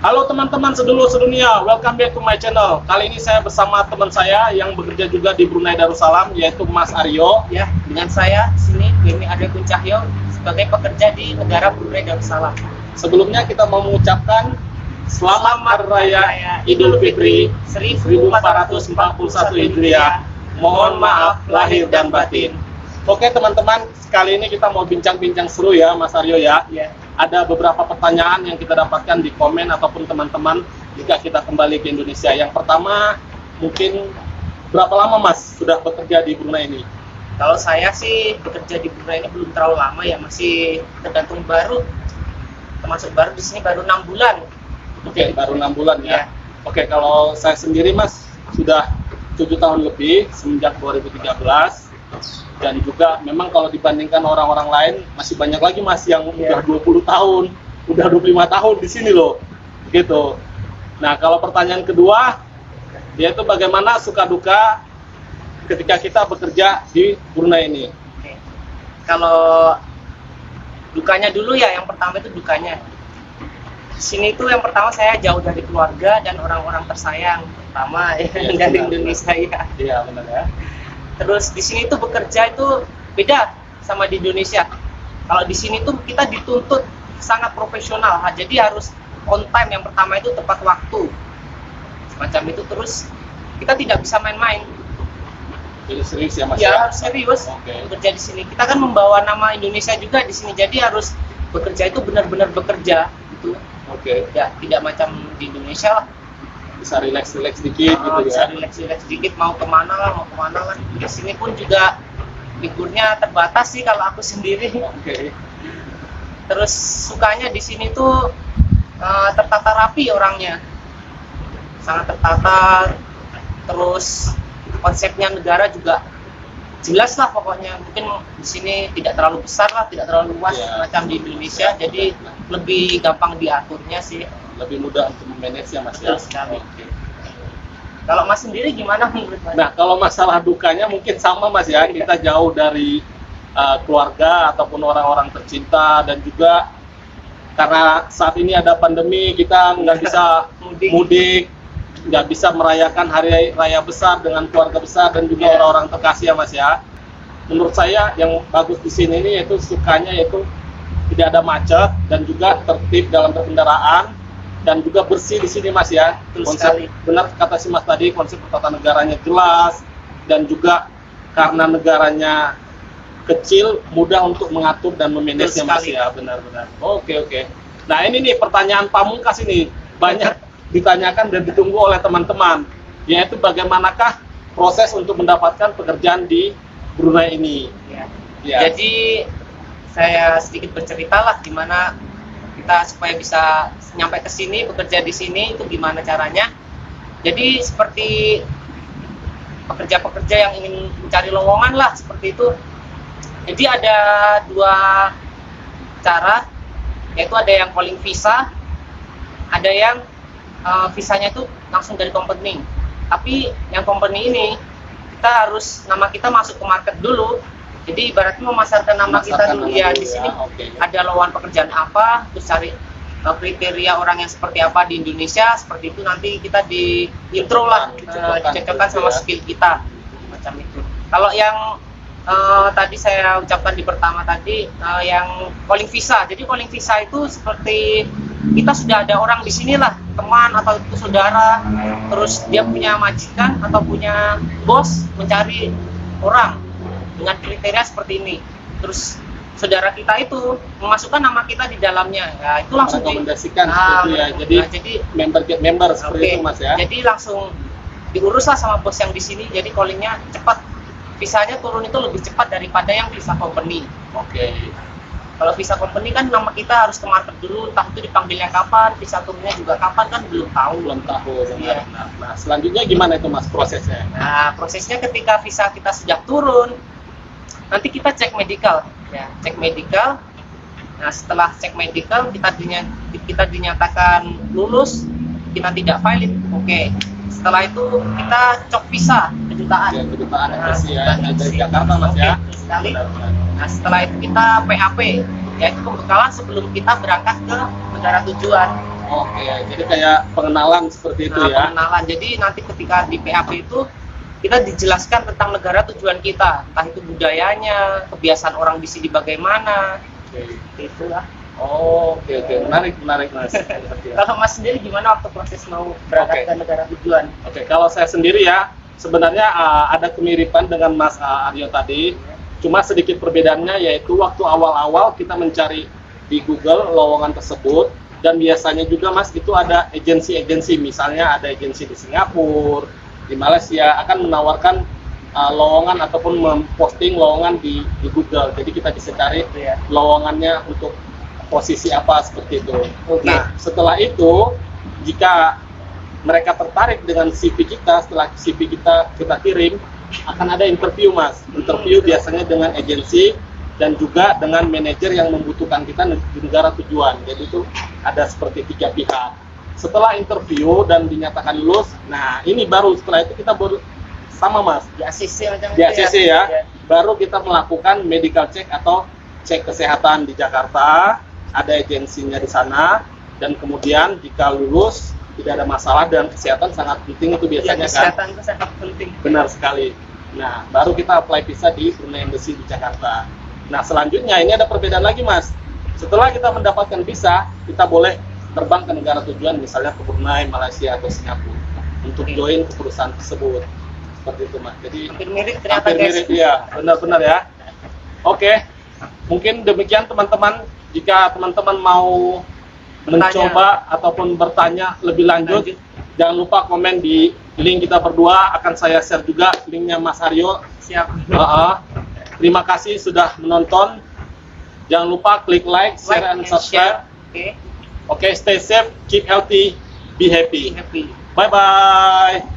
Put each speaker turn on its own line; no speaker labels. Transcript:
Halo teman-teman sedulur sedunia, welcome back to my channel. Kali ini saya bersama teman saya yang bekerja juga di Brunei Darussalam, yaitu Mas Aryo.
Ya, dengan saya di sini Demi Aryo Cahyo sebagai pekerja di negara Brunei Darussalam.
Sebelumnya kita mau mengucapkan Selamat Raya Idul Fitri 1441 Hijriah. Mohon maaf lahir dan batin. Oke teman-teman, kali ini kita mau bincang-bincang seru ya Mas Aryo ya. Ada beberapa pertanyaan yang kita dapatkan di komen ataupun teman-teman jika kita kembali ke Indonesia. Yang pertama, mungkin berapa lama Mas sudah bekerja di Brunei ini?
Kalau saya sih bekerja di Brunei ini belum terlalu lama ya, masih tergantung baru. Termasuk baru di sini baru 6 bulan.
Oke, baru 6 bulan ya. Oke, kalau saya sendiri Mas sudah 7 tahun lebih semenjak 2013. Dan juga memang kalau dibandingkan orang-orang lain masih banyak lagi Mas yang udah 20 tahun, udah 25 tahun di sini loh. Gitu. Nah, kalau pertanyaan kedua yaitu bagaimana suka duka ketika kita bekerja di Brunei ini.
Oke. Kalau dukanya dulu ya, yang pertama itu dukanya. Di sini itu yang pertama saya jauh dari keluarga dan orang-orang tersayang pertama yang dari Indonesia ya.
Iya, benar ya.
Terus di sini tuh bekerja itu beda sama di Indonesia. Kalau di sini tuh kita dituntut sangat profesional, jadi harus on time. Yang pertama itu tepat waktu, semacam itu. Terus kita tidak bisa main-main.
Jadi serius ya Mas?
Ya harus serius. Bekerja di sini. Kita kan membawa nama Indonesia juga di sini, jadi harus bekerja itu benar-benar bekerja gitu. Ya tidak macam di Indonesia lah.
Bisa relax dikit gitu
bisa
ya.
Relax dikit, mau kemana lah. Di sini pun juga liburnya terbatas sih kalau aku sendiri. Terus sukanya di sini tuh tertata rapi orangnya, sangat tertata. Terus konsepnya negara juga jelas lah pokoknya. Mungkin di sini tidak terlalu besar lah, tidak terlalu luas macam di Indonesia, jadi lebih gampang diaturnya sih.
Lebih mudah untuk memanage ya Mas
ya. Sekali. Kalau Mas sendiri gimana menurut Mas?
Nah, kalau masalah dukanya mungkin sama Mas ya. Kita jauh dari keluarga ataupun orang-orang tercinta, dan juga karena saat ini ada pandemi, kita nggak bisa mudik, nggak bisa merayakan hari raya besar dengan keluarga besar dan juga orang-orang terkasih ya Mas ya. Menurut saya yang bagus di sini ini yaitu sukanya yaitu tidak ada macet dan juga tertib dalam berkendaraan. Dan juga bersih di sini Mas ya. Konsep benar kata si Mas tadi, konsep ketatanegaranya jelas, dan juga karena negaranya kecil mudah untuk mengatur dan memanage Mas ya. Benar-benar. Oke. Nah ini nih pertanyaan pamungkas ini banyak ditanyakan dan ditunggu oleh teman-teman, yaitu bagaimanakah proses untuk mendapatkan pekerjaan di Brunei ini.
Jadi saya sedikit bercerita lah gimana kita supaya bisa nyampe ke sini, bekerja di sini itu gimana caranya. Jadi seperti pekerja-pekerja yang ingin mencari lowongan lah seperti itu. Jadi ada dua cara, yaitu ada yang calling visa, ada yang visanya itu langsung dari company. Tapi yang company ini kita harus nama kita masuk ke market dulu. Jadi ibaratnya memasarkan nama kita dulu ya di sini. Ada lowongan pekerjaan apa, terus cari kriteria orang yang seperti apa di Indonesia, seperti itu nanti kita di intro lah, dicocokkan sama skill kita, macam itu. Kalau yang tadi saya ucapkan di pertama tadi, yang calling visa. Jadi calling visa itu seperti kita sudah ada orang di sini lah, teman atau itu saudara, terus dia punya majikan atau punya bos mencari orang dengan kriteria seperti ini. Terus saudara kita itu memasukkan nama kita di dalamnya, ya itu langsung
rekomendasikan seperti ya. Jadi member get member seperti itu Mas ya.
Jadi langsung diurus lah sama bos yang di sini. Jadi callingnya cepat, visanya turun itu lebih cepat daripada yang visa company. Kalau visa company kan nama kita harus ke market dulu, entah itu dipanggilnya kapan, visa turunnya juga kapan kan belum tahu.
Ya. Nah selanjutnya gimana itu Mas prosesnya?
Nah prosesnya ketika visa kita sudah turun, nanti kita cek medical, ya cek medical. Nah setelah cek medical kita dinyatakan lulus, kita tidak valid. Setelah itu kita cok visa kedutaan.
Kedutaan dari Jakarta Mas ya.
Sekali. Nah setelah itu kita PAP, yaitu pembekalan sebelum kita berangkat ke negara tujuan.
Oke, jadi kayak pengenalan seperti itu ya.
Pengenalan. Jadi nanti ketika di PAP itu kita dijelaskan tentang negara tujuan kita, entah itu budayanya, kebiasaan orang di sini bagaimana.
Oke.
Itulah.
Oke, menarik Mas.
Kalau Mas sendiri gimana waktu proses mau berangkat ke negara tujuan?
Oke, kalau saya sendiri ya, sebenarnya ada kemiripan dengan Mas Aryo tadi. Cuma sedikit perbedaannya yaitu waktu awal-awal kita mencari di Google lowongan tersebut, dan biasanya juga Mas itu ada agensi-agensi, misalnya ada agensi di Singapura, di Malaysia akan menawarkan lowongan ataupun memposting lowongan di Google. Jadi kita bisa cari lowongannya untuk posisi apa seperti itu. Nah, setelah itu jika mereka tertarik dengan CV kita, setelah CV kita kirim, akan ada interview Mas. Interview biasanya dengan agensi dan juga dengan manajer yang membutuhkan kita di negara tujuan. Jadi itu ada seperti 3 pihak. Setelah interview dan dinyatakan lulus, nah ini baru setelah itu kita baru sama Mas
Di ACC macam
di ACC ya. Baru kita melakukan medical check atau cek kesehatan di Jakarta. Ada agensinya di sana, dan kemudian jika lulus tidak ada masalah dan kesehatan sangat penting itu biasanya
kesehatan itu sangat penting.
Benar sekali. Nah, baru kita apply visa di Brunei Embassy di Jakarta. Nah, selanjutnya ini ada perbedaan lagi Mas. Setelah kita mendapatkan visa, kita boleh terbang ke negara tujuan, misalnya ke Brunei, Malaysia atau Singapura untuk join ke perusahaan tersebut. Seperti itu Mas. Jadi
hampir mirip ternyata.
Hampir mirip ya, benar-benar ya. Oke. Mungkin demikian teman-teman. Jika teman-teman mau mencoba ataupun bertanya lebih lanjut, jangan lupa komen di link kita berdua. Akan saya share juga linknya Mas Aryo.
Siap.
Terima kasih sudah menonton. Jangan lupa klik like, share, and subscribe. Oke, stay safe, keep healthy, be happy. Bye-bye.